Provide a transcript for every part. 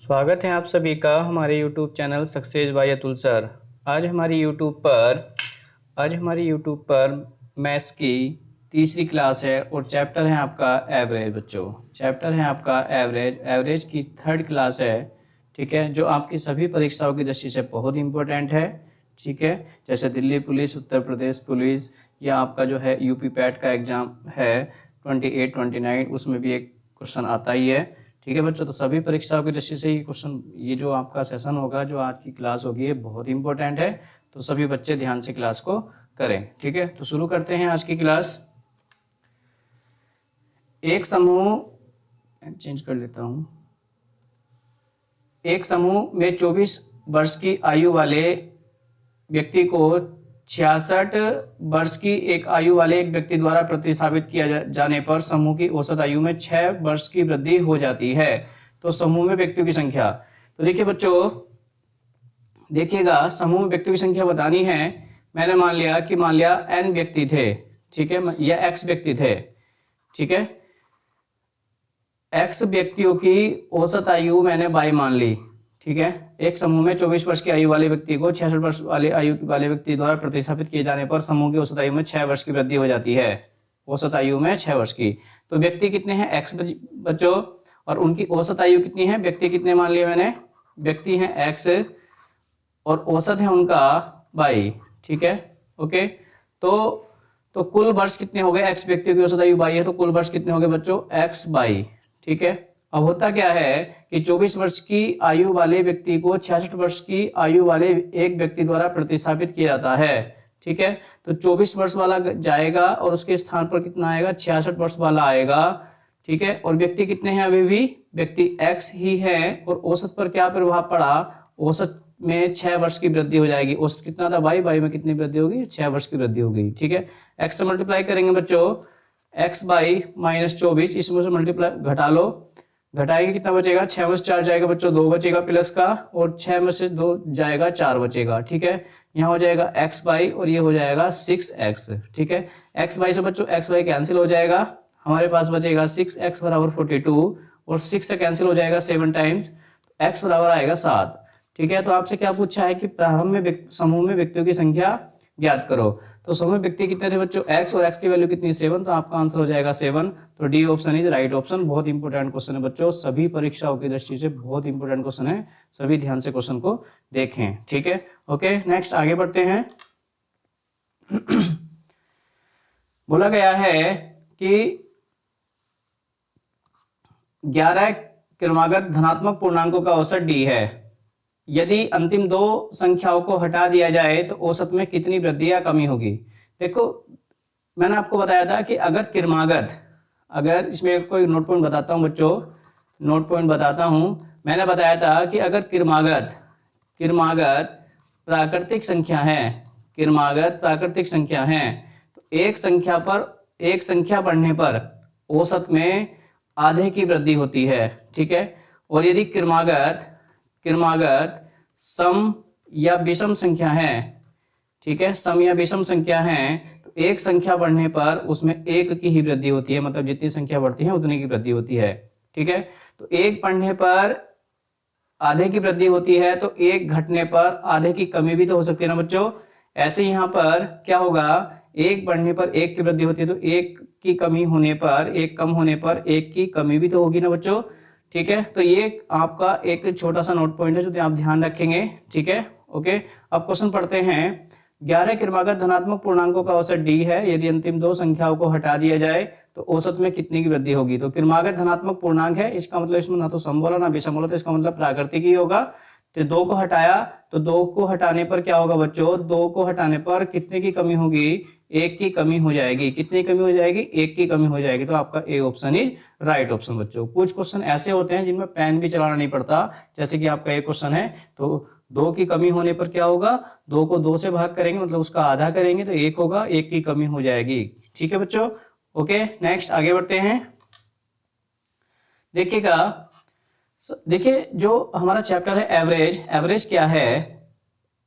स्वागत है आप सभी का हमारे YouTube channel success by Atul sir. आज हमारी YouTube पर मैथ्स की तीसरी क्लास है और चैप्टर है आपका एवरेज। बच्चों, चैप्टर है आपका एवरेज। एवरेज की थर्ड क्लास है, ठीक है, जो आपकी सभी परीक्षाओं की दृष्टि से बहुत इंपॉर्टेंट है। ठीक है, जैसे दिल्ली पुलिस, उत्तर प्रदेश पुलिस या आपका जो है यूपी पैट का एग्जाम है 28, 29, उसमें भी एक क्वेश्चन आता ही है। ठीक है बच्चों, तो सभी परीक्षाओं की दृष्टि से ये क्वेश्चन, ये जो आपका सेशन होगा, जो आज की क्लास होगी, ये बहुत इंपॉर्टेंट है। तो सभी बच्चे ध्यान से क्लास को करें। ठीक है, तो शुरू करते हैं आज की क्लास। एक समूह, चेंज कर लेता हूं, एक समूह में 24 वर्ष की आयु वाले व्यक्ति को 66 वर्ष की एक आयु वाले एक व्यक्ति द्वारा प्रतिस्थापित किया जाने पर समूह की औसत आयु में 6 वर्ष की वृद्धि हो जाती है। तो समूह में व्यक्तियों की संख्या, तो देखिए बच्चों, देखिएगा, समूह में व्यक्तियों की संख्या बतानी है। मैंने मान लिया n व्यक्ति थे, ठीक है, या x व्यक्ति थे, ठीक है। x व्यक्तियों की औसत आयु मैंने y मान ली, ठीक है। एक समूह में 24 वर्ष की आयु वाले व्यक्ति को 66 वर्ष वाले आयु वाले व्यक्ति द्वारा प्रतिस्थापित किए जाने पर समूह की औसत आयु में 6 वर्ष की वृद्धि हो जाती है। औसत आयु में 6 वर्ष की। तो व्यक्ति कितने हैं? x बच्चों, और उनकी औसत आयु कितनी है? व्यक्ति कितने मान लिए मैंने? व्यक्ति हैं x और औसत है उनका y, ठीक है, ओके। तो कुल वर्ष कितने हो गए? x व्यक्तियों की औसत आयु y है, तो कुल वर्ष कितने हो गए बच्चों? x y, ठीक है। अब होता क्या है कि 24 वर्ष की आयु वाले व्यक्ति को 66 वर्ष की आयु वाले एक व्यक्ति द्वारा प्रतिस्थापित किया जाता है, ठीक है। तो 24 वर्ष वाला जाएगा और उसके स्थान पर कितना आएगा? 66 वर्ष वाला आएगा, ठीक है। और व्यक्ति कितने हैं? अभी भी व्यक्ति x ही है। और औसत पर क्या प्रभाव पड़ा? औसत में 6 वर्ष की वृद्धि हो जाएगी। औसत कितना था? y में कितनी वृद्धि होगी? 6 वर्ष की वृद्धि होगी, ठीक है। x से मल्टीप्लाई करेंगे बच्चों, x बाई -24, इसमें से मल्टीप्लाई घटा लो, घटाएंगे कितना बचेगा? 6 में से 4 जाएगा बच्चों, 2 बचेगा प्लस का, और 6 में से 2 जाएगा, 4 बचेगा, ठीक है। यहाँ हो जाएगा x बाई और ये हो जाएगा 6x, ठीक है। x बाई से बच्चों x बाई कैंसिल हो जाएगा, हमारे पास बचेगा 6x बराबर 42, और 6 से कैंसिल हो जाएगा 7 टाइम्स, x बराबर आएगा 7, ठीक है। तो आपसे क्या पूछा है कि प्रारंभ में समूह में व्यक्तियों की संख्या ज्ञात करो। तो समूह में व्यक्ति कितने थे बच्चों? x, और x की वैल्यू कितनी? 7, तो आपका आंसर हो जाएगा 7। तो D option is right option. बहुत इंपॉर्टेंट क्वेश्चन है बच्चों, सभी परीक्षाओं की दृष्टि से बहुत इंपॉर्टेंट क्वेश्चन है, सभी ध्यान से क्वेश्चन को देखें, ठीक है, ओके। नेक्स्ट आगे बढ़ते हैं। बोला गया है कि 11 क्रमागत धनात्मक पूर्णांकों का औसत डी है। यदि अंतिम दो संख्याओं को हटा दिया जाए तो औसत में कितनी वृद्धि या कमी होगी? देखो, मैंने आपको बताया था कि अगर क्रमागत, अगर इसमें कोई नोट पॉइंट बताता हूं बच्चों, नोट पॉइंट बताता हूं। मैंने बताया था कि अगर क्रमागत प्राकृतिक संख्या है, क्रमागत प्राकृतिक संख्या है, तो एक संख्या बढ़ने पर औसत में आधे की वृद्धि होती है, ठीक है। और यदि क्रमागत सम या विषम संख्या है, ठीक है, सम या विषम संख्या है, तो एक संख्या बढ़ने पर उसमें एक की ही वृद्धि होती है, मतलब जितनी संख्या बढ़ती है उतनी की वृद्धि होती है, ठीक है। तो एक बढ़ने पर आधे की वृद्धि होती है, तो एक घटने पर आधे की कमी भी तो हो सकती है ना बच्चों। ऐसे यहाँ पर क्या होगा? एक बढ़ने पर एक की वृद्धि होती है, तो एक की कमी होने पर, एक कम होने पर एक की कमी भी तो होगी ना बच्चों, ठीक है। तो ये आपका एक छोटा सा नोट पॉइंट है जो आप ध्यान रखेंगे, ठीक है, ओके। अब क्वेश्चन पढ़ते हैं। 11 क्रमागत धनात्मक पूर्णांकों का औसत डी है। यदि अंतिम दो संख्याओं को हटा दिया जाए तो औसत में कितनी की वृद्धि होगी? तो क्रमागत धनात्मक पूर्णांक है, इसका मतलब इसमें ना तो सम बोला ना विषम बोला, तो इसका मतलब प्राकृतिक ही होगा। तो 2 को हटाया, तो 2 को हटाने पर क्या होगा बच्चों? 2 को हटाने पर कितने की कमी होगी? 1 की कमी हो जाएगी। कितनी कमी हो जाएगी? 1 की कमी हो जाएगी। तो आपका A option is right option बच्चों। कुछ क्वेश्चन ऐसे होते हैं जिनमें पेन भी चलाना नहीं पड़ता, जैसे कि आपका एक क्वेश्चन है, तो 2 की कमी होने पर क्या होगा? 2 को 2 से भाग करेंगे, मतलब उसका आधा करेंगे, तो 1 होगा, 1 की कमी हो जाएगी, ठीक है बच्चों, ओके। नेक्स्ट आगे बढ़ते हैं। देखिएगा, देखिए जो हमारा चैप्टर है एवरेज, एवरेज क्या है?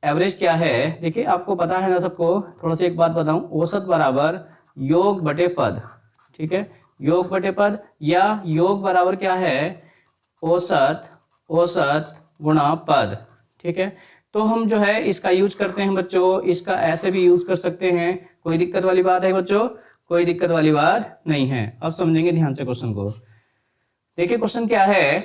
एवरेज क्या है? देखिए आपको पता है ना सबको, थोड़ा सा एक बात बताऊं, औसत बराबर योग बटे पद, ठीक है, योग बटे पद, या योग बराबर क्या है? औसत औसत गुणा पद। ठीक है, तो हम जो है इसका यूज करते हैं बच्चों, इसका ऐसे भी यूज कर सकते हैं। कोई दिक्कत वाली बात है बच्चों? कोई दिक्कत वाली बात नहीं है। अब समझेंगे ध्यान से क्वेश्चन को। देखिए क्वेश्चन क्या है,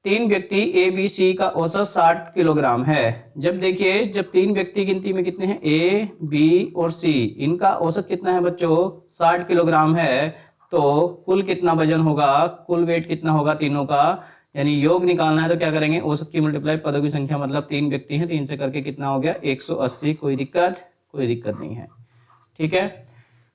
तीन व्यक्ति ए बी सी का औसत 60 किलोग्राम है। जब देखिए, जब तीन व्यक्ति गिनती में कितने हैं, ए बी और सी, इनका औसत कितना है बच्चों, 60 किलोग्राम है, तो कुल कितना वजन होगा, कुल वेट कितना होगा तीनों का, यानी योग निकालना है तो क्या करेंगे, औसत की मल्टीप्लाई पदों की संख्या, मतलब तीन व्यक्ति हैं, तीन से करके कितना हो गया, 180। कोई दिक्कत? कोई दिक्कत नहीं है। ठीक है,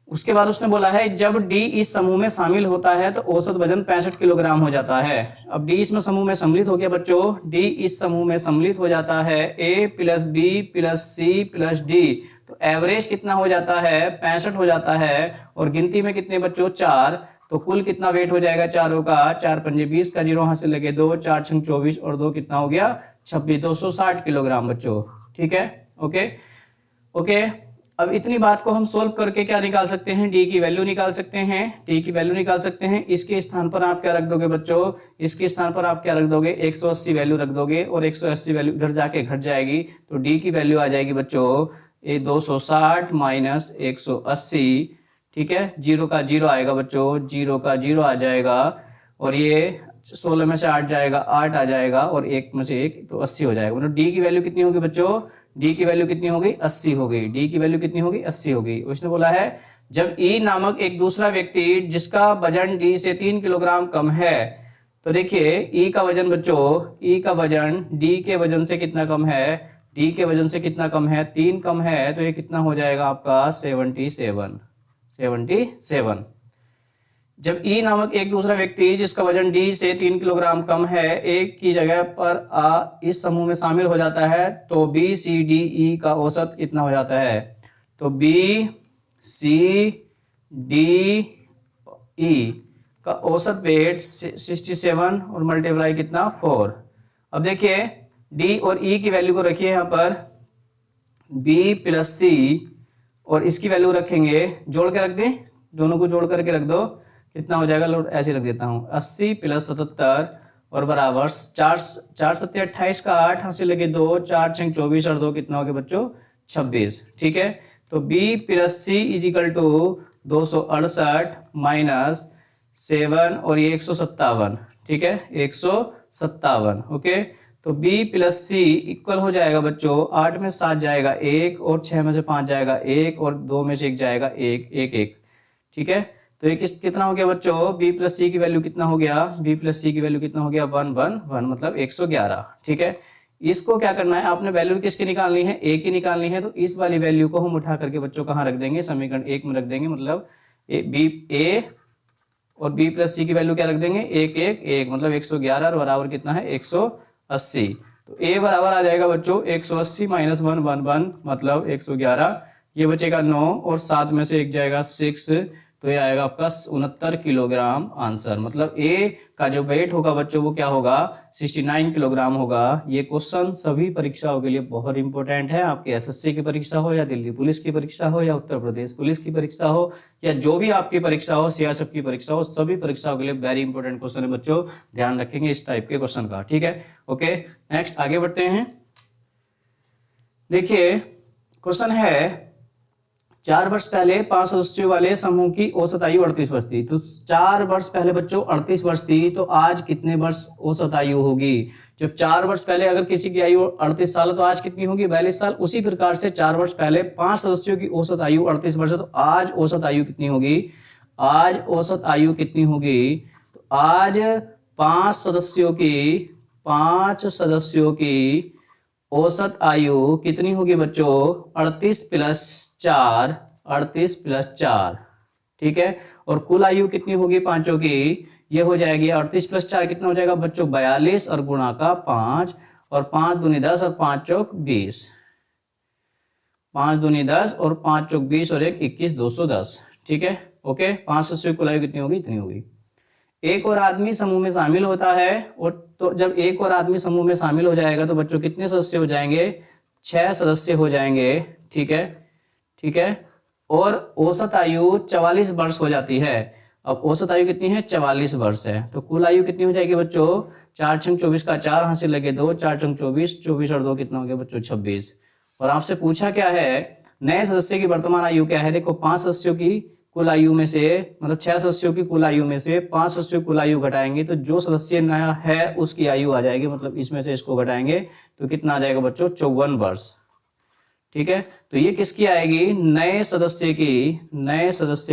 उसके बाद उसने बोला है जब डी इस समूह में शामिल होता है तो औसत वजन 65 किलोग्राम हो जाता है। अब डी इसमें समूह में सम्मिलित हो गया बच्चों, डी इस समूह में सम्मिलित हो जाता है, A plus B plus C plus D, तो एवरेज कितना हो जाता है, 65 हो जाता है। और गिनती में कितने बच्चों, 4, तो कुल कितना वेट हो जाएगा चारों का, 4 पंजे 20 का 0 हाथ से लगे 2, 4 छंग 24 और 2 कितना हो गया 26, 260 किलोग्राम बच्चों। ठीक है, ओके ओके। अब इतनी बात को हम सोल्व करके क्या निकाल सकते हैं, डी की वैल्यू निकाल सकते हैं, डी की वैल्यू निकाल सकते हैं। इसके स्थान पर आप क्या रख दोगे बच्चों, इसके स्थान पर आप क्या रख दोगे, 180 वैल्यू रख दोगे, और 180 वैल्यू इधर जाके घट जाएगी, तो डी की वैल्यू आ जाएगी बच्चों ये 260 माइनस 180। ठीक है, 0 का 0 आएगा बच्चों, 0 का 0 आ जाएगा, और ये 16 में से 8 जाएगा, 8 आ जाएगा, और 1 में से 1 तो 80 हो जाएगा। मतलब डी की वैल्यू कितनी होगी बच्चों, डी की वैल्यू कितनी हो गई, 80 हो गई। डी की वैल्यू कितनी होगी, 80 हो गई। उसने बोला है जब ई नामक एक दूसरा व्यक्ति जिसका वजन डी से 3 किलोग्राम कम है, तो देखिए ई का वजन बच्चों, ई का वजन डी के वजन से कितना कम है, डी के वजन से कितना कम है, 3 कम है, तो ये कितना हो जाएगा आपका 77। जब ई नामक एक दूसरा व्यक्ति जिसका वजन डी से 3 किलोग्राम कम है एक की जगह पर इस समूह में शामिल हो जाता है, तो बी सी डी ई का औसत कितना हो जाता है, तो बी सी डी ई का औसत वेट 67 और मल्टीप्लाई कितना 4। अब देखिए डी और ई की वैल्यू को रखिए यहाँ पर, बी प्लस सी, और इसकी वैल्यू रखेंगे, जोड़ के रख दें, दोनों को जोड़ करके रख दो, कितना हो जाएगा, लोड ऐसे रख देता हूँ, 80 प्लस 77 और बराबर 4 7 28 का 8 हाथ से लगे 2, 4 6 24 और 2 कितना हो गया बच्चों 26। ठीक है, तो B plus C is equal to 268 minus 7 और ये 157। ठीक है, 157। ओके, तो B प्लस सी इक्वल हो जाएगा बच्चों, 8 में 7 जाएगा 1, और 6 में से 5 जाएगा 1, और 2 में से 1 जाएगा 1 1 1। ठीक है, तो ये कितना हो गया बच्चों, B प्लस सी की वैल्यू कितना हो गया, B प्लस सी की वैल्यू कितना हो गया 111, मतलब 111। ठीक है, इसको क्या करना है, आपने वैल्यू किसकी निकालनी है, A की निकालनी है, तो इस वाली वैल्यू को हम उठा करके बच्चों कहाँ रख देंगे, समीकरण 1 में रख देंगे, मतलब A और B प्लस सी की वैल्यू क्या रख देंगे 1 1 1, मतलब 111 और बराबर कितना है 180। तो A बराबर आ जाएगा बच्चों 180 माइनस 111 मतलब 111, ये बचेगा 9 और 7 में से 1 जाएगा 6, तो ये आएगा आपका 69 किलोग्राम आंसर। मतलब ए का जो वेट होगा बच्चों वो क्या होगा 69 किलोग्राम होगा। ये क्वेश्चन सभी परीक्षाओं के लिए बहुत इंपॉर्टेंट है, आपकी एसएससी की परीक्षा हो या दिल्ली पुलिस की परीक्षा हो या उत्तर प्रदेश पुलिस की परीक्षा हो या जो भी आपकी परीक्षा हो, सीआरपीएफ की परीक्षा हो, सभी परीक्षाओं के लिए वेरी इंपॉर्टेंट क्वेश्चन है बच्चों, ध्यान रखेंगे इस टाइप के क्वेश्चन का। ठीक है, ओके नेक्स्ट आगे बढ़ते हैं। देखिए क्वेश्चन है 4 वर्ष पहले 5 सदस्यों वाले समूह की औसत आयु 38 वर्ष थी। तो 4 वर्ष पहले बच्चों 38 वर्ष थी, तो आज कितने वर्ष औसत आयु होगी। जब 4 वर्ष पहले अगर किसी की आयु 38 साल है तो आज कितनी होगी 42 साल। उसी प्रकार से 4 वर्ष पहले 5 सदस्यों की औसत आयु 38 वर्ष है, तो आज औसत आयु कितनी होगी, आज औसत आयु कितनी होगी, तो आज 5 सदस्यों की औसत आयु कितनी होगी बच्चों 38 प्लस 4। ठीक है, और कुल आयु कितनी होगी पांचों की, ये हो जाएगी 38 प्लस 4 कितना हो जाएगा बच्चों 42 और गुणा का 5, और 5 दूनी 10 और 5 चौक 20, 5 दूनी 10 और 5 चौक 20 और 1 21 210। ठीक है, ओके 5 सदस्यों की कुल आयु कितनी होगी, इतनी होगी। एक और आदमी समूह में शामिल होता है, और तो जब एक और आदमी समूह में शामिल हो जाएगा तो बच्चों कितने सदस्य हो जाएंगे 6 सदस्य हो जाएंगे। ठीक है, ठीक है, और औसत आयु 44 वर्ष हो जाती है। अब औसत आयु कितनी है, 44 वर्ष है। तो कुल आयु कितनी हो जाएगी बच्चों, 4 छंग 24 का 4 हाथ से लगे 2, 4 छंग 24, 24 और 2 कितना हो गया बच्चों 26। और आपसे पूछा क्या है, नए सदस्य की वर्तमान आयु क्या है। देखो 5 सदस्यों की कुल आयु में से, मतलब 6 सदस्यों की कुल आयु में से 5 सदस्यों की कुल आयु घटाएंगे तो जो सदस्य नया है उसकी आयु आ जाएगी, मतलब इसमें से इसको घटाएंगे तो कितना आ जाएगा बच्चों, 54 वर्ष। ठीक है, तो ये किसकी आएगी, नए सदस्य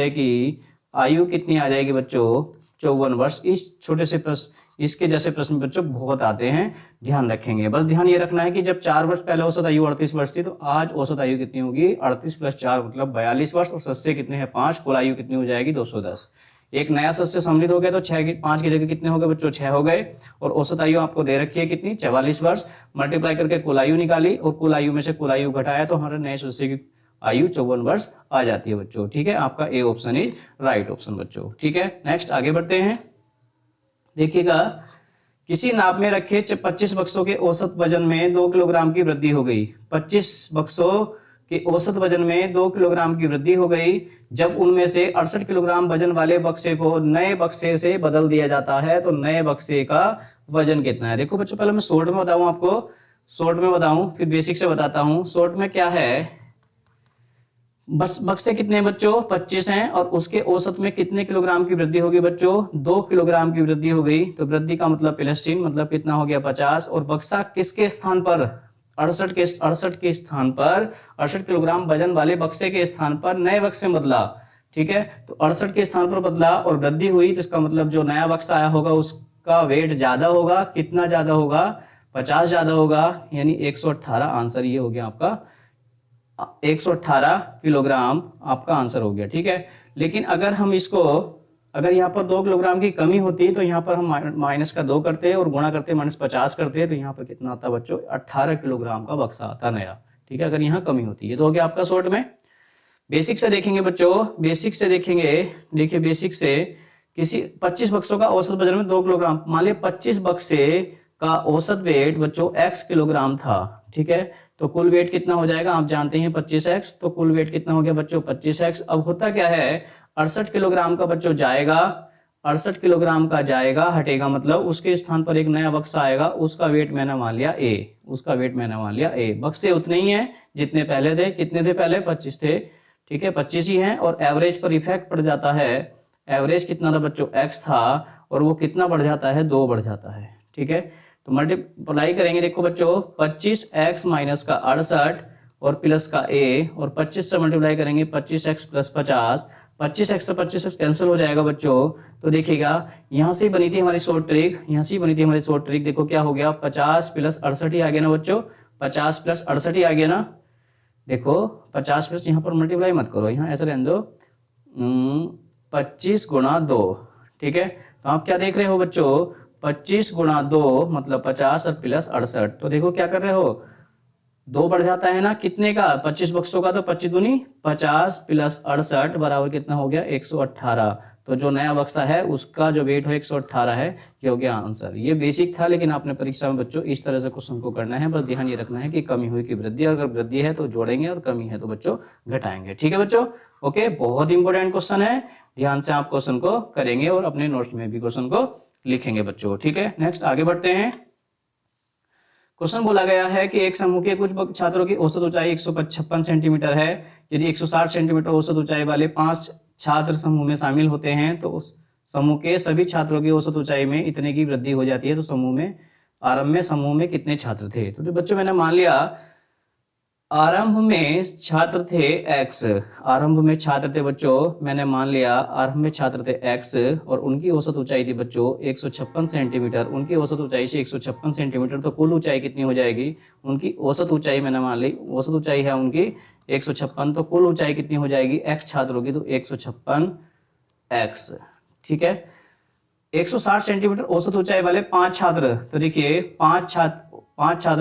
की आयु कितनी आ जाएगी बच्चों, 54 वर्ष। इस छोटे से प्रश्न, इसके जैसे प्रश्न बच्चों बहुत आते हैं, ध्यान रखेंगे। बस ध्यान ये रखना है कि जब 4 वर्ष पहले औसत आयु 38 वर्ष थी, तो आज औसत आयु कितनी होगी, 38 + 4 मतलब 42 वर्ष। और सदस्य कितने हैं, 5, कुल आयु कितनी हो जाएगी, 210। एक नया सदस्य सम्मिलित हो गया तो 5 की जगह कितने हो गए बच्चों, 6 हो गए। और औसत आयु आपको दे रखी है कितनी, 44 वर्ष। मल्टीप्लाई करके कुल आयु निकाली और कुल आयु में से कुल आयु घटाया तो हमारे नए सदस्य की आयु 54 वर्ष आ जाती है बच्चों। ठीक है, आपका A option is right option बच्चों। ठीक है, नेक्स्ट आगे बढ़ते हैं। देखिएगा, किसी नाप में रखे 25 बक्सों के औसत वजन में 2 किलोग्राम की वृद्धि हो गई। 25 बक्सों के औसत वजन में 2 किलोग्राम की वृद्धि हो गई जब उनमें से 68 किलोग्राम वजन वाले बक्से को नए बक्से से बदल दिया जाता है तो नए बक्से का वजन कितना है। देखो बच्चों, पहले मैं शॉर्ट में बताऊं आपको, शॉर्ट में बताऊं फिर बेसिक से बताता हूं। शॉर्ट में क्या है, बस बक्से कितने हैं बच्चों, 25 हैं। और उसके औसत में कितने किलोग्राम की वृद्धि होगी बच्चों, 2 किलोग्राम की वृद्धि हो गई। तो वृद्धि का मतलब प्लस चिन्ह, मतलब कितना हो गया 50। और बक्सा किसके स्थान पर, 68 के स्थान पर, 68 किलोग्राम वजन वाले बक्से के स्थान पर नए बक्से में बदला। ठीक है, तो 68 के स्थान पर बदला और वृद्धि हुई, तो इसका मतलब जो नया बक्सा आया होगा उसका वेट ज्यादा होगा। कितना ज्यादा होगा, 50 ज्यादा होगा, यानी 118। आंसर ये हो गया आपका 118 किलोग्राम आपका आंसर हो गया। ठीक है, लेकिन अगर हम इसको, अगर यहाँ पर 2 किलोग्राम की कमी होती तो यहाँ पर हम माइनस का 2 करते और गुणा करते -50 करते, तो यहाँ पर कितना आता बच्चों, 18 किलोग्राम का बक्सा आता नया। ठीक है, अगर यहाँ कमी होती है तो हो गया आपका शॉर्ट में। बेसिक से देखेंगे बच्चों, बेसिक से देखेंगे। देखिए बेसिक से, किसी 25 बक्सों का औसत वजन में 2 किलोग्राम, मान लिया 25 बक्से का औसत वेट बच्चों x किलोग्राम था। ठीक है, तो कुल वेट कितना हो जाएगा, आप जानते हैं 25x। तो कुल वेट कितना हो गया बच्चों, 25x। अब होता क्या है, 68 किलोग्राम का बच्चों जाएगा, 68 किलोग्राम का जाएगा, हटेगा, मतलब उसके स्थान पर एक नया बक्सा आएगा, उसका वेट मैंने मान लिया a, उसका वेट मैंने मान लिया a। बक्से उतने ही हैं जितने पहले थे। कितने थे पहले, 25 थे। ठीक है, 25 ही हैं। और एवरेज पर इफेक्ट पड़ जाता है। एवरेज कितना था बच्चों, x था, और वो कितना बढ़ जाता है, 2 बढ़ जाता है। ठीक है, तो मल्टीप्लाई करेंगे। देखो बच्चों, 25x माइनस का 68 और प्लस का a, और 25 से मल्टीप्लाई करेंगे 25x + 50। 25x से 25x कैंसिल हो जाएगा बच्चों। तो देखिएगा, यहाँ से बनी थी हमारी शॉर्ट ट्रिक, यहाँ से बनी थी हमारी शॉर्ट ट्रिक। देखो क्या हो गया, 50 + 68 ही आ गया ना बच्चों, 50 + 68 ही आ गया ना। देखो 50 प्लस, यहाँ पर मल्टीप्लाई मत करो, यहाँ ऐसा रहने दो, 25 × 2। ठीक है, तो आप क्या देख रहे हो बच्चों, 25 × 2 मतलब 50 और प्लस 68। तो देखो क्या कर रहे हो, 2 बढ़ जाता है ना, कितने का, 25 बक्सों का, तो 25 दूनी 50 + 68 बराबर कितना हो गया, 118। तो जो नया बक्सा है उसका जो वेट हो 118 है, ये हो गया आंसर। ये बेसिक था, लेकिन आपने परीक्षा में बच्चों इस तरह से क्वेश्चन को करना है। बस ध्यान ये रखना है कि कमी हुई कि वृद्धि, अगर वृद्धि है तो जोड़ेंगे और कमी है तो बच्चों घटाएंगे। ठीक है बच्चों, ओके, बहुत इंपॉर्टेंट क्वेश्चन है, ध्यान से आप क्वेश्चन को करेंगे और अपने नोट्स में भी क्वेश्चन को लिखेंगे बच्चों। ठीक है, नेक्स्ट आगे बढ़ते हैं। क्वेश्चन बोला गया है कि एक समूह के कुछ छात्रों की औसत ऊंचाई 155 सेंटीमीटर है। यदि 160 सेंटीमीटर औसत ऊंचाई वाले 5 छात्र समूह में शामिल होते हैं तो उस समूह के सभी छात्रों की औसत ऊंचाई में इतने की वृद्धि हो जाती है। तो समूह में, आरंभ में समूह में कितने छात्र थे। तो बच्चों मैंने मान लिया आरंभ में छात्र थे x, आरंभ में छात्र थे बच्चों, मैंने मान लिया आरंभ में छात्र थे x, और उनकी औसत ऊंचाई थी बच्चों 156 सेंटीमीटर। उनकी औसत ऊंचाई से 156 सेंटीमीटर, तो कुल ऊंचाई कितनी हो जाएगी, उनकी औसत ऊंचाई मैंने मान ली, औसत ऊंचाई है उनकी 156, तो कुल ऊंचाई कितनी हो जाएगी x छात्रों की, तो 156x। ठीक है, 160 सेंटीमीटर औसत ऊंचाई वाले 5 छात्र, तो देखिए 5 छात्रों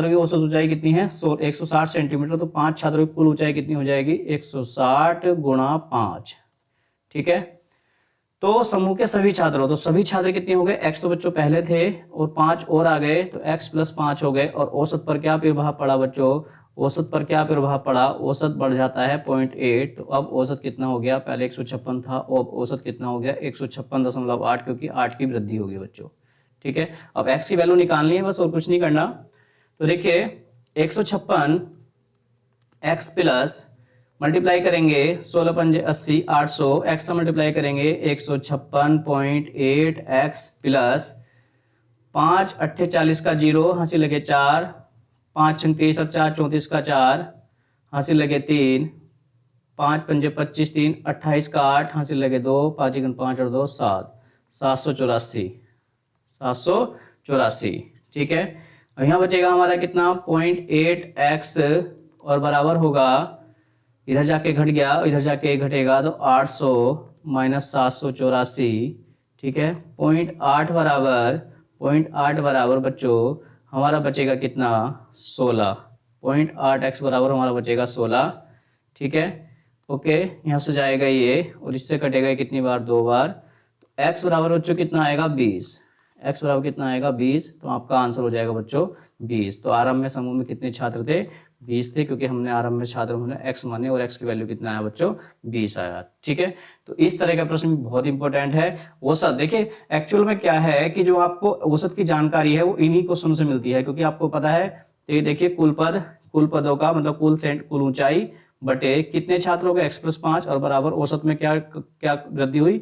की औसत ऊंचाई कितनी है, 160 सेंटीमीटर। तो 5 छात्रों की कुल ऊंचाई कितनी हो जाएगी, 160 × 5। ठीक है, तो समूह के सभी छात्रों, तो सभी छात्र कितने हो गए, x तो बच्चों पहले थे और 5 और आ गए, तो x + 5 हो गए। और औसत पर क्या प्रभाव पड़ा बच्चों, औसत पर क्या प्रभाव पड़ा, औसत बढ़ जाता है 0.8, तो अब औसत कितना हो गया, पहले 156 था और औसत कितना हो गया 156.8, क्योंकि 8 की वृद्धि होगी बच्चों। ठीक है, अब x की वैल्यू निकालनी है बस, और कुछ नहीं करना। तो देखिए 156 x प्लस मल्टीप्लाई करेंगे 16 पंजे 80, 800 x से मल्टीप्लाई करेंगे 156.8 x प्लस 5 अट्ठे 40 का 0, हंसी लगे 4, 5 छंग 30 और 4 34 का 4, हंसी लगे 3, 5 पंजे 25, 3 28 का 8, हंसी लगे 2, 5 एकम 5 और 2 7, 784। ठीक है, और यहाँ बचेगा हमारा कितना 0.8x और बराबर होगा, इधर जाके घट गया इधर जाके घटेगा तो 800 माइनस 784। ठीक है, 0.8 बराबर बच्चों हमारा बचेगा कितना 16, 0.8x बराबर हमारा बचेगा 16। ठीक है, ओके, यहाँ से जाएगा ये और इससे कटेगा कितनी बार, 2 बार, तो x बराबर बच्चों कितना आएगा 20, x बराबर कितना आएगा 20, तो आपका आंसर हो जाएगा बच्चों 20। तो आरंभ में समूह में कितने छात्र थे, 20 थे, क्योंकि हमने आरंभ में छात्र हमने x माने और x की वैल्यू कितना आया बच्चों 20 आया। ठीक है, तो इस तरह का प्रश्न बहुत इंपॉर्टेंट है। औसत देखिए एक्चुअल में क्या है कि जो आपको औसत की जानकारी है वो इन्हीं क्वेश्चन से मिलती है, क्योंकि आपको पता है, तो ये देखिए कुल पदों का मतलब कुल ऊंचाई बटे कितने छात्रों का x+5 और बराबर औसत में क्या क्या वृद्धि हुई,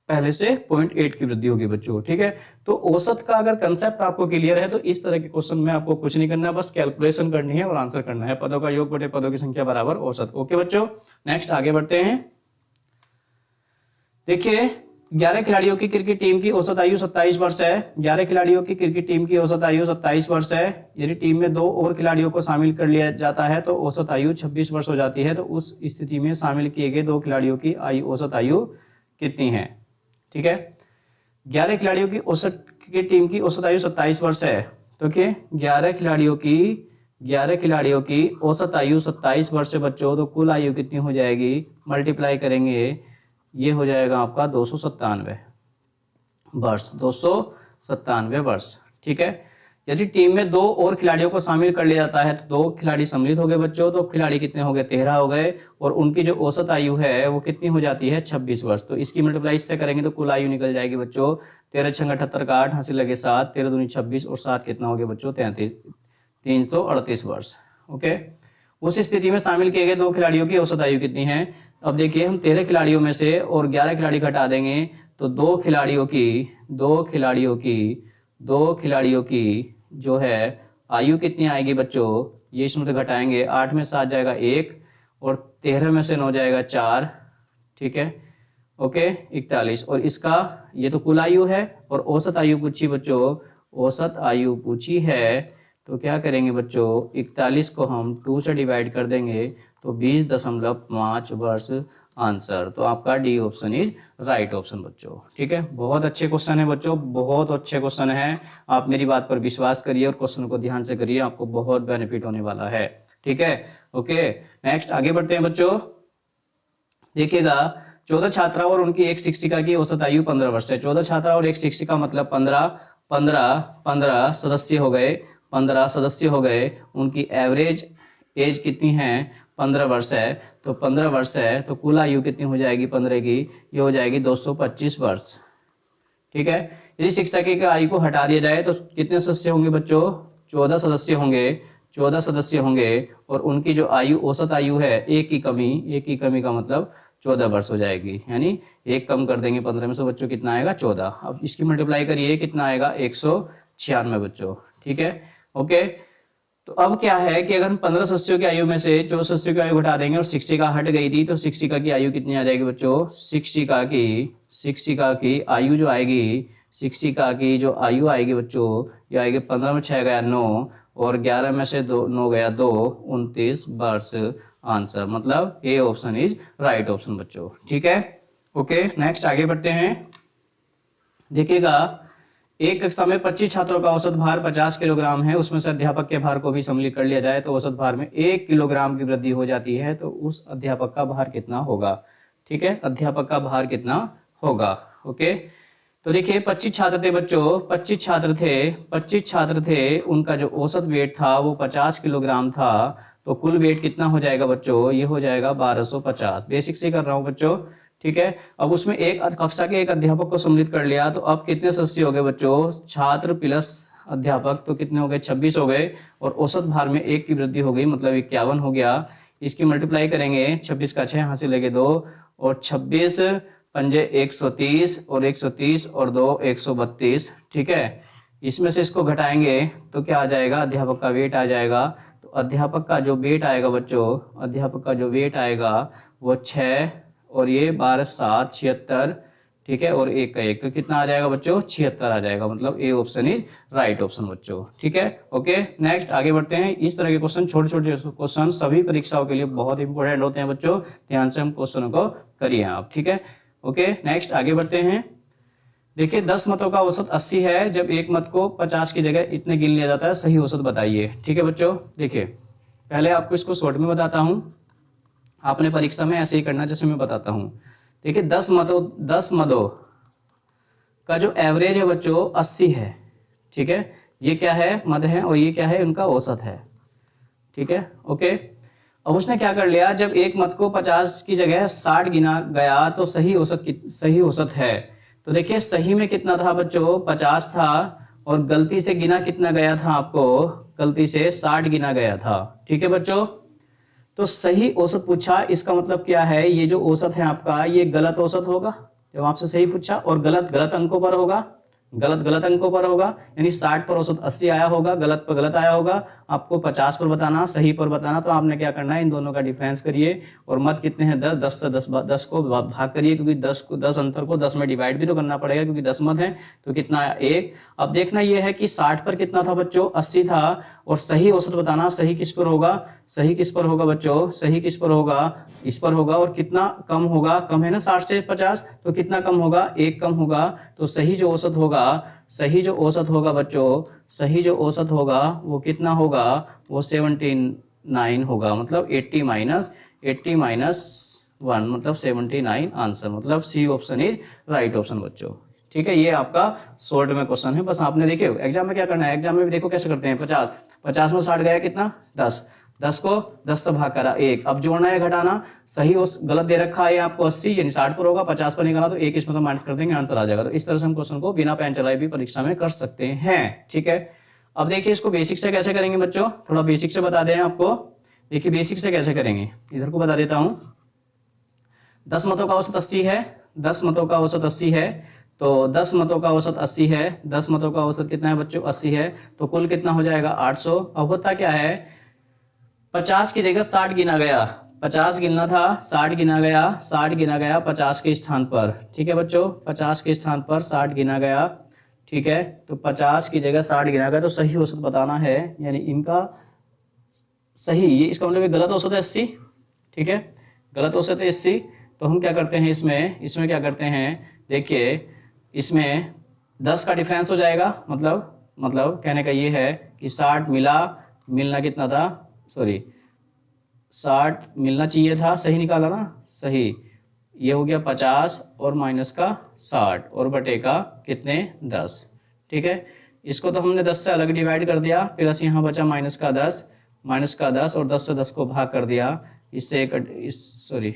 पहले से 0.8 की वृद्धि होगी बच्चों। ठीक है, तो औसत का अगर कंसेप्ट आपको क्लियर है तो इस तरह के क्वेश्चन में आपको कुछ नहीं करना, बस कैलकुलेशन करनी है और आंसर करना है, पदों का योग बटे पदों की संख्या बराबर औसत। ओके बच्चों, नेक्स्ट आगे बढ़ते हैं। देखिए 11 खिलाड़ियों की क्रिकेट टीम की औसत आयु 27 वर्ष है, 11 खिलाड़ियों की क्रिकेट टीम की औसत आयु 27 वर्ष है। यदि टीम में 2 और खिलाड़ियों को शामिल कर लिया जाता है तो औसत आयु 26 वर्ष हो जाती है। तो उस स्थिति में शामिल किए गए 2 खिलाड़ियों की औसत आयु कितनी है। ठीक है, 11 खिलाड़ियों की औसत क्रिकेट टीम की औसत आयु 27 वर्ष है, तो क्या 11 खिलाड़ियों की औसत आयु 27 वर्ष है बच्चों, तो कुल आयु कितनी हो जाएगी, मल्टीप्लाई करेंगे ये हो जाएगा आपका 297 वर्ष, 297 वर्ष। ठीक है, यदि टीम में 2 और खिलाड़ियों को शामिल कर लिया जाता है तो 2 खिलाड़ी सम्मिलित हो गए बच्चों, तो खिलाड़ी कितने हो गए 13 हो गए, और उनकी जो औसत आयु है वो कितनी हो जाती है 26 वर्ष। तो इसकी मल्टीप्लाई इससे करेंगे तो कुल आयु निकल जाएगी बच्चों 13 छंग 78 का 8, हंसी लगे 7, 13 दूनी 26 और 7 कितना हो गया बच्चों 338 वर्ष। ओके, उस स्थिति में शामिल किए गए 2 खिलाड़ियों की औसत आयु कितनी है। अब देखिए हम 13 खिलाड़ियों में से और 11 खिलाड़ी घटा देंगे तो 2 खिलाड़ियों की जो है आयु कितनी आएगी बच्चों, ये इसमें तो घटाएंगे, 8 में 7 जाएगा 1 और 13 में से 9 जाएगा 4। ठीक है, ओके 41, और इसका ये तो कुल आयु है और औसत आयु पूछी बच्चों, औसत आयु पूछी है, तो क्या करेंगे बच्चों 41 को हम 2 से डिवाइड कर देंगे तो 20.5 वर्ष आंसर। तो आपका D option is right option बच्चों। ठीक है, बहुत अच्छे क्वेश्चन है बच्चों, बहुत अच्छे क्वेश्चन है, आप मेरी बात पर विश्वास करिए और क्वेश्चन को ध्यान से करिए, आपको बहुत बेनिफिट होने वाला है। ठीक है, ओके नेक्स्ट आगे बढ़ते हैं बच्चों। देखिएगा 14 छात्रा और उनकी एक शिक्षिका की औसत आयु 15 वर्ष है। 14 छात्रा और एक शिक्षिका मतलब 15 सदस्य हो गए, 15 सदस्य हो गए, उनकी एवरेज एज कितनी है 15 वर्ष है, तो 15 वर्ष है तो कुल आयु कितनी हो जाएगी 15 की, ये हो जाएगी 225 वर्ष। ठीक है, यदि शिक्षक की आयु को हटा दिया जाए तो कितने सदस्य होंगे बच्चों, 14 सदस्य होंगे, 14 सदस्य होंगे, और उनकी जो आयु औसत आयु है एक की कमी का मतलब 14 वर्ष हो जाएगी, यानी एक कम कर देंगे 15 में से बच्चों कितना आएगा 14। अब इसकी मल्टीप्लाई करिए कितना आएगा 196 बच्चों। ठीक है, ओके, तो अब क्या है कि अगर हम 15 सदस्यों की आयु में से 14 सदस्यों की आयु घटा देंगे और शिक्षिका हट गई थी तो शिक्षिका की आयु कितनी आ जाएगी बच्चों, शिक्षिका की आयु जो आएगी, शिक्षिका की जो आयु आएगी बच्चों ये आएगी 15 में 6 गया 9 और 11 में से 9 गया 2, 29 वर्ष आंसर, मतलब A option is right option बच्चों। ठीक है, ओके नेक्स्ट आगे बढ़ते हैं। देखिएगा एक कक्षा में 25 छात्रों का औसत भार 50 किलोग्राम है, उसमें से अध्यापक के भार को भी सम्मिलित कर लिया जाए तो औसत भार में 1 किलोग्राम की वृद्धि हो जाती है, तो उस अध्यापक का भार कितना होगा। ठीक है, अध्यापक का भार कितना होगा। ओके, तो देखिए 25 छात्र थे बच्चों, 25 छात्र थे, उनका जो औसत वेट था वो 50 किलोग्राम था। तो कुल वेट कितना हो जाएगा बच्चों, ये हो जाएगा 1250। बेसिक से कर रहा हूँ बच्चों, ठीक है। अब उसमें एक कक्षा के एक अध्यापक को सम्मिलित कर लिया, तो अब कितने सदस्य हो गए बच्चों, छात्र प्लस अध्यापक, तो कितने हो गए, 26 हो गए। और औसत भार में 1 की वृद्धि हो गई, मतलब 51 हो गया। इसकी मल्टीप्लाई करेंगे, 26 का 6 यहाँ से लेके 2, और 26 पंजे 130, और 130 और 2 132, ठीक है। इसमें से इसको घटाएंगे तो क्या आ जाएगा, अध्यापक का वेट आ जाएगा। तो अध्यापक का जो वेट आएगा बच्चों, अध्यापक का जो वेट आएगा वो 6, और ये 12 7 76, ठीक है, और 1 का 1, तो कितना आ जाएगा बच्चों, 76 आ जाएगा। मतलब A option is right option बच्चों, ठीक है। ओके, नेक्स्ट आगे बढ़ते हैं। इस तरह के क्वेश्चन, छोटे छोटे क्वेश्चन सभी परीक्षाओं के लिए बहुत इंपॉर्टेंट होते हैं बच्चों, ध्यान से हम क्वेश्चनों को करिए आप, ठीक है। ओके, नेक्स्ट आगे बढ़ते हैं। देखिए 10 मतों का औसत 80 है, जब एक मत को 50 की जगह इतने गिन लिया जाता है, सही औसत बताइए, ठीक है बच्चों। देखिए पहले आपको इसको शॉर्ट में बताता हूँ, आपने परीक्षा में ऐसे ही करना जैसे मैं बताता हूँ। देखिए 10 मदों का जो एवरेज है बच्चों 80 है, ठीक है। ये क्या है, मद है, और ये क्या है, उनका औसत है, ठीक है। ओके, अब उसने क्या कर लिया, जब एक मत को 50 की जगह 60 गिना गया तो सही औसत है। तो देखिए सही में कितना था बच्चों, 50 था, और गलती से गिना कितना गया था आपको, गलती से 60 गिना गया था, ठीक है बच्चों। तो सही औसत पूछा, इसका मतलब क्या है, ये जो औसत है आपका ये गलत औसत होगा जब आपसे सही पूछा, और गलत अंकों पर होगा, गलत अंकों पर होगा। यानी 60 पर औसत 80 आया होगा, गलत पर गलत आया होगा। आपको 50 पर बताना, सही पर बताना, तो आपने क्या करना है, इन दोनों का डिफरेंस करिए, और मत कितने हैं 10, 10 से 10 को भाग करिए, क्योंकि 10 अंतर को 10 में डिवाइड भी तो करना पड़ेगा, क्योंकि 10 मत है, तो कितना आया 1। अब देखना यह है कि 60 पर कितना था बच्चों, 80 था, और सही औसत बताना, सही किस पर होगा, सही किस पर होगा बच्चों, सही किस पर होगा, इस पर होगा। और कितना कम होगा, कम है ना 60 से 50, तो कितना कम होगा, 1 कम होगा। तो सही जो औसत होगा, सही जो औसत होगा बच्चों, सही जो औसत होगा वो कितना होगा, वो 79 होगा, मतलब 80 माइनस 1, मतलब 79 आंसर, मतलब C option is right option बच्चों, ठीक है। ये आपका शॉर्ट में क्वेश्चन है, बस आपने देखे एग्जाम में क्या करना है, एग्जाम में भी देखो कैसे करते हैं। 50 में 60 गया कितना, 10 को 10 से भाग करा 1। अब जोड़ना है घटाना, सही उस गलत दे रखा है आपको 80, यानी 60 पर होगा, 50 पर निकाला तो 1 इसमें से माइनस कर देंगे, आंसर आ जाएगा। तो इस तरह से हम क्वेश्चन को बिना पेन चलाए भी परीक्षा में कर सकते हैं, ठीक है। अब देखिए इसको बेसिक से कैसे करेंगे बच्चों, थोड़ा बेसिक से बता दें आपको। देखिए बेसिक से कैसे करेंगे, इधर को बता देता हूँ। 10 मतों का औसत 80 है, 10 मतों का औसत 80 है, तो 10 मतों का औसत 80 है, 10 मतों का औसत कितना है बच्चों, 80 है, तो कुल कितना हो जाएगा 800। अब होता क्या है, 50 की जगह 60 गिना गया, 50 गिनना था, 60 गिना गया, 60 गिना गया 50 के स्थान पर, ठीक है बच्चों, 50 के स्थान पर 60 गिना गया, ठीक है। तो 50 की जगह 60 गिना गया, तो सही औसत बताना है, यानी इनका सही, ये इसका मतलब गलत औसत है 80, ठीक है, गलत औसत है 80। तो हम क्या करते हैं, इसमें क्या करते हैं, देखिए इसमें 10 का डिफरेंस हो जाएगा, मतलब कहने का ये है कि 60 मिलना कितना था, सॉरी 60 मिलना चाहिए था, सही निकाला ना, सही, ये हो गया 50 और माइनस का 60 और बटे का कितने 10, ठीक है। इसको तो हमने 10 से अलग डिवाइड कर दिया, प्लस यहाँ बचा माइनस का 10 और 10 से 10 को भाग कर दिया, इससे सॉरी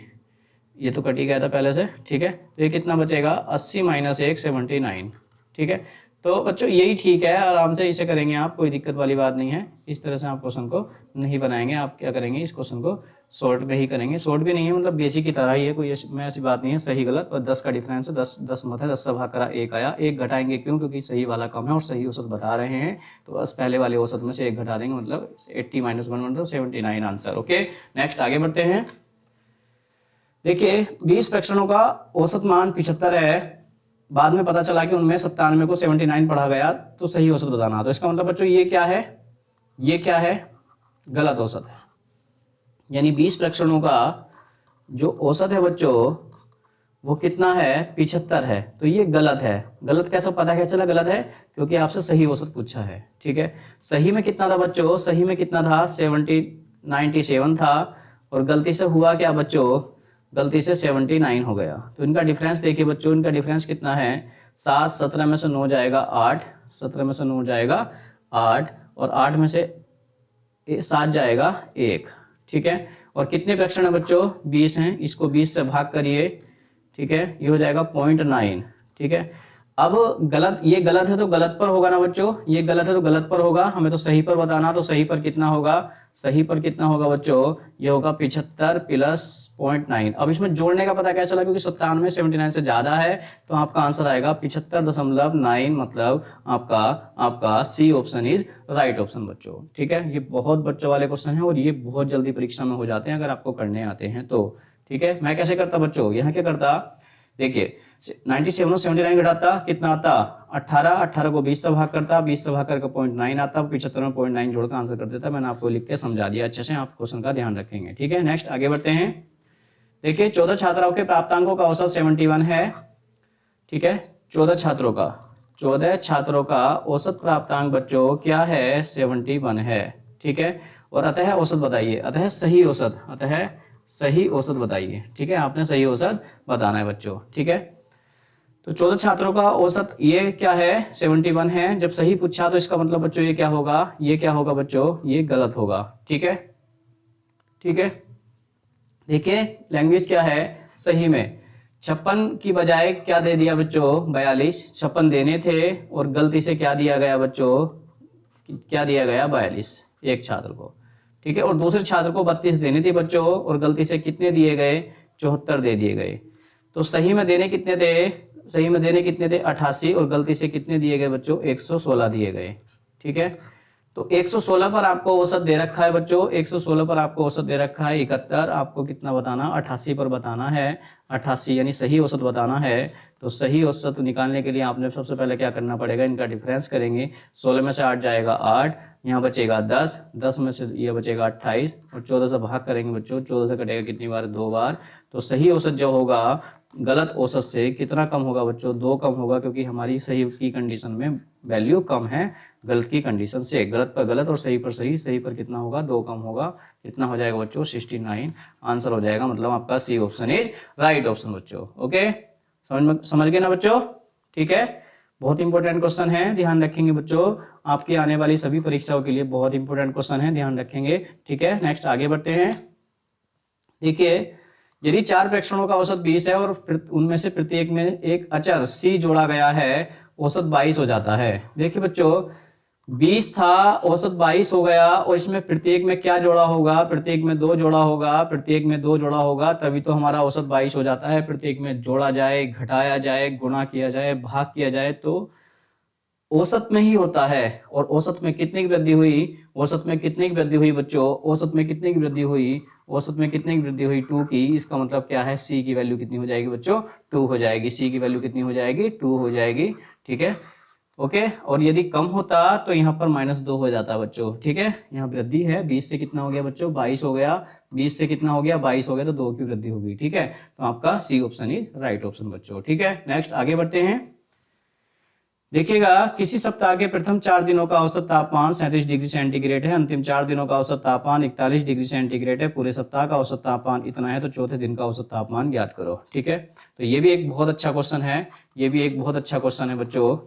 ये तो कट ही गया था पहले से, ठीक है। तो ये कितना बचेगा 80 माइनस 1 79, ठीक है। तो बच्चों यही ठीक है, आराम से इसे करेंगे आप, कोई दिक्कत वाली बात नहीं है। इस तरह से आप क्वेश्चन को नहीं बनाएंगे, आप क्या करेंगे, इस क्वेश्चन को शॉर्ट में ही करेंगे, शॉर्ट भी नहीं है, मतलब बेसिक की तरह ही है, कोई ऐसी बात नहीं है सही गलत। और 10 का डिफरेंस है, 10 मत है, 10 से भाग करा 1 आया, 1 घटाएंगे क्यों, क्योंकि सही वाला कम है और सही औसत बता रहे हैं, तो बस पहले वाले औसत में से 1 घटा देंगे, मतलब 80 माइनस 1 मतलब 79 आंसर। ओके, नेक्स्ट आगे बढ़ते हैं। देखिए 20 प्रश्नों का औसत मान 75 है, बाद में पता चला कि उनमें 97 को 79 पढ़ा गया, तो सही औसत बताना। तो इसका मतलब बच्चों ये क्या है, ये क्या है, गलत औसत है, यानी 20 प्रश्नों का जो औसत है बच्चों वो कितना है 75 है, तो ये गलत है। गलत कैसे पता क्या चला गलत है, क्योंकि आपसे सही औसत पूछा है, ठीक है। सही में कितना था बच्चों, सही में कितना था 97 था, और गलती से हुआ क्या बच्चों, गलती से 79 हो गया। तो इनका डिफरेंस देखिए बच्चों, इनका डिफरेंस कितना है 7, 17 में से 9 जाएगा 8, 17 में से 9 जाएगा 8, और 8 में से 7 जाएगा 1। ठीक है, और कितने फ्रैक्शन है बच्चों? 20 हैं, इसको 20 से भाग करिए। ठीक है, ये हो जाएगा 0.9। ठीक है, अब गलत, ये गलत है तो गलत पर होगा ना बच्चों, ये गलत है तो गलत पर होगा, हमें तो सही पर बताना, तो सही पर कितना होगा? सही पर कितना होगा बच्चों? ये होगा 75 प्लस 0.9। अब इसमें जोड़ने का पता क्या चला, क्योंकि 97 79 से ज्यादा है, तो आपका आंसर आएगा 75.9, मतलब आपका आपका C option is right option बच्चों। ठीक है, ये बहुत बच्चों वाले क्वेश्चन है और ये बहुत जल्दी परीक्षा में हो जाते हैं अगर आपको करने आते हैं तो। ठीक है, मैं कैसे करता बच्चों, यहाँ क्या करता, देखिए 97 और 79 घटाता, कितना आता? 18, 18 को 20 से भाग करता, 20 से भाग करके 0.9 आता, 75 में 0.9 जोड़कर आंसर कर देता। मैंने आपको लिख के समझा दिया अच्छे से, आप क्वेश्चन का ध्यान रखेंगे। ठीक है, नेक्स्ट आगे बढ़ते हैं। देखिए 14 छात्राओं के प्राप्तांकों का औसत 71 है। ठीक है, 14 छात्रों का औसत प्राप्तांक बच्चों क्या है? 71 है। ठीक है, और अतः औसत बताइए, अतः सही औसत बताइए। ठीक है, आपने सही औसत बताना है बच्चों। ठीक है, तो 14 छात्रों का औसत ये क्या है? 71 है। जब सही पूछा तो इसका मतलब बच्चों ये क्या होगा? ये क्या होगा बच्चों? ये गलत होगा। ठीक है, ठीक है, देखिए लैंग्वेज क्या है सही में, 56 की बजाय क्या दे दिया बच्चों? 42। 56 देने थे और गलती से क्या दिया गया बच्चों? क्या दिया गया? 42 एक छात्र को। ठीक है, और दूसरे छात्र को 32 देने थे बच्चों और गलती से कितने दिए गए? 74 दे दिए गए। तो सही में देने कितने थे? सही में देने कितने थे? 88, और गलती से कितने दिए गए बच्चों? 116 दिए गए। ठीक है, तो 116 पर आपको औसत दे रखा है बच्चों, 116 पर आपको औसत दे रखा है 71, आपको कितना बताना? 88 पर बताना है, 88 यानी सही औसत बताना है। तो सही औसत निकालने के लिए आपने सबसे पहले क्या करना पड़ेगा? इनका डिफरेंस करेंगे। 16 में से 8 जाएगा 8, यहाँ बचेगा 10, 10 में से ये बचेगा 28, और 14 से भाग करेंगे बच्चों, 14 से कटेगा कितनी बार? 2 बार। तो सही औसत जो होगा गलत औसत से कितना कम होगा बच्चों? 2 कम होगा, क्योंकि हमारी सही की कंडीशन में वैल्यू कम है गलत की कंडीशन से। गलत पर गलत और सही पर सही, सही पर कितना होगा? 2 कम होगा। कितना हो जाएगा बच्चों? 69 आंसर हो जाएगा, मतलब आपका C option is right option बच्चों। ओके, समझ गए ना बच्चों? ठीक है, बहुत इंपॉर्टेंट क्वेश्चन है, ध्यान रखेंगे बच्चों, आपकी आने वाली सभी परीक्षाओं के लिए बहुत इंपॉर्टेंट क्वेश्चन है, ध्यान रखेंगे। ठीक है, नेक्स्ट आगे बढ़ते हैं। देखिए यदि 4 प्रेक्षणों का औसत 20 है और उनमें से प्रत्येक में एक अचर c जोड़ा गया है, औसत 22 हो जाता है। देखिए बच्चों 20 था, औसत 22 हो गया, और इसमें प्रत्येक में क्या जोड़ा होगा? प्रत्येक में 2 जोड़ा होगा, प्रत्येक में 2 जोड़ा होगा, तभी तो हमारा औसत 22 हो जाता है। प्रत्येक में जोड़ा जाए, घटाया जाए, गुणा किया जाए, भाग किया जाए तो औसत में ही होता है। और औसत में कितने की वृद्धि हुई? औसत में कितने की वृद्धि हुई बच्चों? औसत में कितने की वृद्धि हुई? औसत में कितने की वृद्धि हुई? 2 की। इसका मतलब क्या है? सी की वैल्यू कितनी हो जाएगी बच्चों? 2 हो जाएगी। सी की वैल्यू कितनी हो जाएगी? 2 हो जाएगी। ठीक है, ओके, और यदि कम होता तो यहाँ पर -2 हो जाता बच्चों। ठीक है, यहाँ वृद्धि है, 20 से कितना हो गया बच्चों? 22 हो गया। 20 से कितना हो गया? 22 हो गया, तो 2 की वृद्धि होगी। ठीक है, तो आपका C option is right option बच्चों। ठीक है, नेक्स्ट आगे बढ़ते हैं। देखिएगा किसी सप्ताह के प्रथम 4 दिनों का औसत तापमान 37 डिग्री सेंटीग्रेड है, अंतिम 4 दिनों का औसत तापमान 41 डिग्री सेंटीग्रेड है, पूरे सप्ताह का औसत तापमान इतना है, तो चौथे दिन का औसत तापमान ज्ञात करो। ठीक है, तो ये भी एक बहुत अच्छा क्वेश्चन है, ये भी एक बहुत अच्छा क्वेश्चन है बच्चों।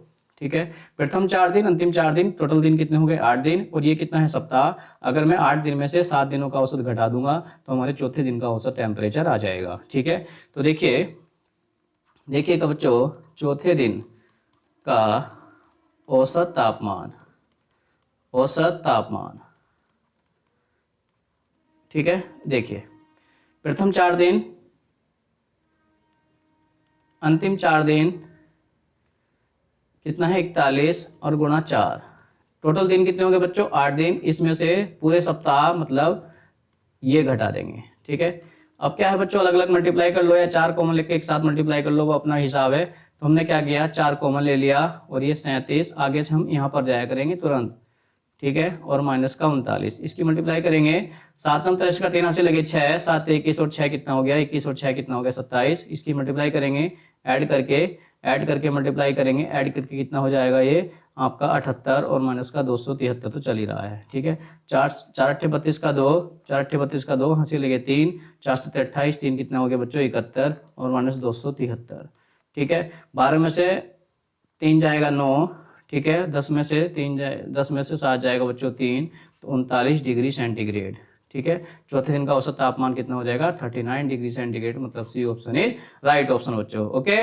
ठीक है, प्रथम 4 दिन, अंतिम 4 दिन, टोटल दिन कितने हो गए? 8 दिन, और ये कितना है? सप्ताह। अगर मैं 8 दिन में से 7 दिनों का औसत घटा दूंगा तो हमारे चौथे दिन का औसत टेम्परेचर आ जाएगा। ठीक है, तो देखिएगा बच्चों चौथे दिन का औसत तापमान, ठीक है, देखिए प्रथम 4 दिन, अंतिम 4 दिन कितना है? 41 और गुणा 4, टोटल दिन कितने होंगे बच्चों? 8 दिन। इसमें से पूरे सप्ताह मतलब ये घटा देंगे। ठीक है, अब क्या है बच्चों? अलग अलग मल्टीप्लाई कर लो या 4 कॉमन लेके एक साथ मल्टीप्लाई कर लो, वो अपना हिसाब है। तो हमने क्या किया? 4 कॉमन ले लिया, और ये 37, आगे से हम यहाँ पर जाया करेंगे तुरंत। ठीक है, और माइनस का 39, इसकी मल्टीप्लाई करेंगे। 7 9 13 का 13 से लगे 6, 7 21 और 6 कितना हो गया? 21 और 6 कितना हो गया? 27। इसकी मल्टीप्लाई करेंगे, ऐड करके मल्टीप्लाई करेंगे, ऐड करके कितना हो जाएगा? ये आपका 78 और माइनस का 273 तो चल ही रहा है। ठीक है, 4 4 8 32 का 2, 4 8 32 का 2, हंसी लगे 3, 4 7 28, 3 कितना हो गया बच्चों? 71 और माइनस 273। ठीक है, 12 में से 3 जाएगा 9, ठीक है, 10 में से 3 जाए, 10 में से 7 जाएगा बच्चों 3, तो 39 डिग्री सेंटीग्रेड, ठीक है। चौथे दिन का औसत तापमान कितना हो जाएगा? 39 डिग्री सेंटीग्रेड, मतलब C option is right option बच्चों। ओके,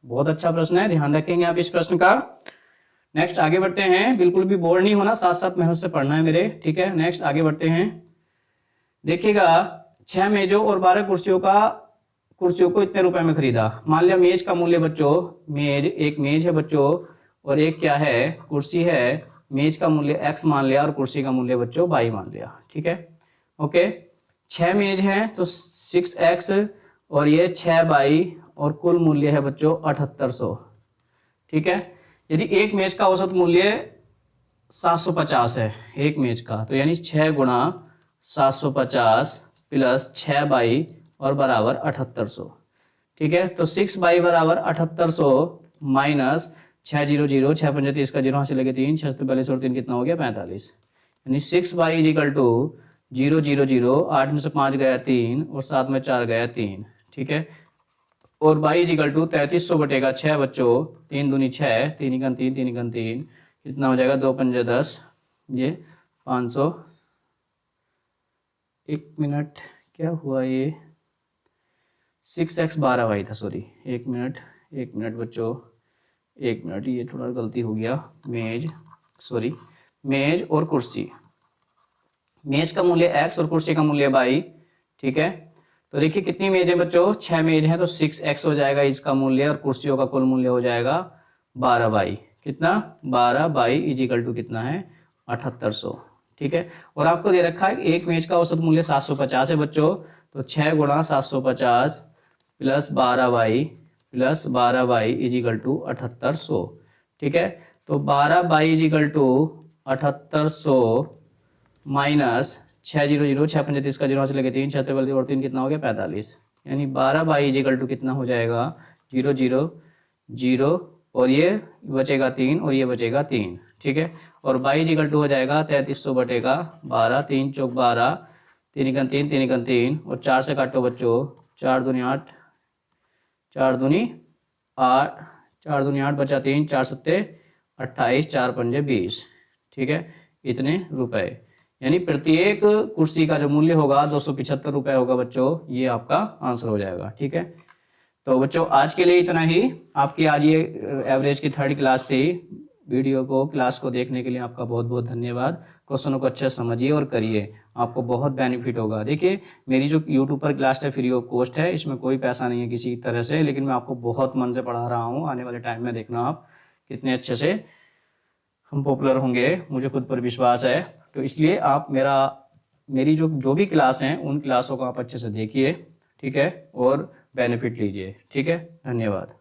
बहुत अच्छा प्रश्न है, ध्यान रखेंगे आप इस प्रश्न का। नेक्स्ट आगे बढ़ते हैं, बिल्कुल भी बोर नहीं होना, साथ साथ मेहनत से पढ़ना है मेरे, ठीक है। नेक्स्ट आगे बढ़ते हैं, देखिएगा 6 मेजों और 12 कुर्सियों को इतने रुपए में खरीदा। मान लिया मेज का मूल्य बच्चों, एक मेज है बच्चों और एक क्या है? कुर्सी है। मेज का मूल्य x मान लिया और कुर्सी का मूल्य बच्चों y मान लिया, ठीक है। ओके, 6 मेज है तो 6x और ये 6y और कुल मूल्य है बच्चों 7800, ठीक है। यदि एक मेज का औसत मूल्य 750 है एक मेज का, तो यानी 6 गुणा 750 प्लस 6 और बराबर 7800, ठीक है। तो 6 बराबर 7800 माइनस 600, 6 35 का 0 हाथ से लगे 3, 6 42 और 3 कितना हो गया? 45, यानी 6 इज इक्वल टू 0 0 0, 8 में से 5 गया 3 और 7 में 4 गया 3, ठीक है। और y इज इक्वल टू 3300 बटेगा 6 बच्चों, 3 दूनी 6, 3 1 3, 3 1 3, कितना हो जाएगा? 2 पंजे 10, ये 500, 1 मिनट क्या हुआ? ये 6x 12y था, सॉरी 1 मिनट बच्चों, 1 मिनट, ये थोड़ा गलती हो गया। मेज और कुर्सी, मेज का मूल्य x और कुर्सी का मूल्य y, ठीक है। तो देखिए कितनी मेज है बच्चों? 6 मेज है, तो 6x हो जाएगा इसका मूल्य और कुर्सियों का कुल मूल्य हो जाएगा 12y, कितना? 12y इज इक्वल टू कितना है? 7800, ठीक है। और आपको दे रखा है एक मेज का औसत मूल्य 750 है बच्चों, तो 6 गुणा 750 plus 12y is equal to 7800, ठीक है। तो 12y is equal to 7800 minus 600, 6 35 का 0 से लेके 3, 6 और 3 कितना हो गया? 45, यानी 12y इज इक्वल टू कितना हो जाएगा? 0 0 0 और ये बचेगा 3 और ये बचेगा 3, ठीक है। और y इज इक्वल टू हो जाएगा 3300 बटेगा 12, 3 चौक 12, 3 1 3, 3 1 3 और 4 से काटो बच्चों, 4 दूनी 8, 4 दूनी 8, 4 दूनी 8 बचा 3, 4 सत्ते 28, 4 पंजे 20, ठीक है। इतने रुपए, यानी प्रत्येक कुर्सी का जो मूल्य होगा 275 रुपए होगा बच्चों, ये आपका आंसर हो जाएगा, ठीक है। तो बच्चों आज के लिए इतना ही। आपकी आज ये एवरेज की 3rd क्लास थी। क्लास को देखने के लिए आपका बहुत बहुत धन्यवाद। क्वेश्चनों को अच्छे से समझिए और करिए, आपको बहुत बेनिफिट होगा। देखिए मेरी जो यूट्यूब पर क्लास है फ्री ऑफ कॉस्ट है, इसमें कोई पैसा नहीं है किसी तरह से, लेकिन मैं आपको बहुत मन से पढ़ा रहा हूँ। आने वाले टाइम में देखना आप कितने अच्छे से हम पॉपुलर होंगे, मुझे खुद पर विश्वास है। तो इसलिए आप मेरी जो भी क्लास हैं उन क्लासों को आप अच्छे से देखिए, ठीक है, और बेनिफिट लीजिए, ठीक है। धन्यवाद।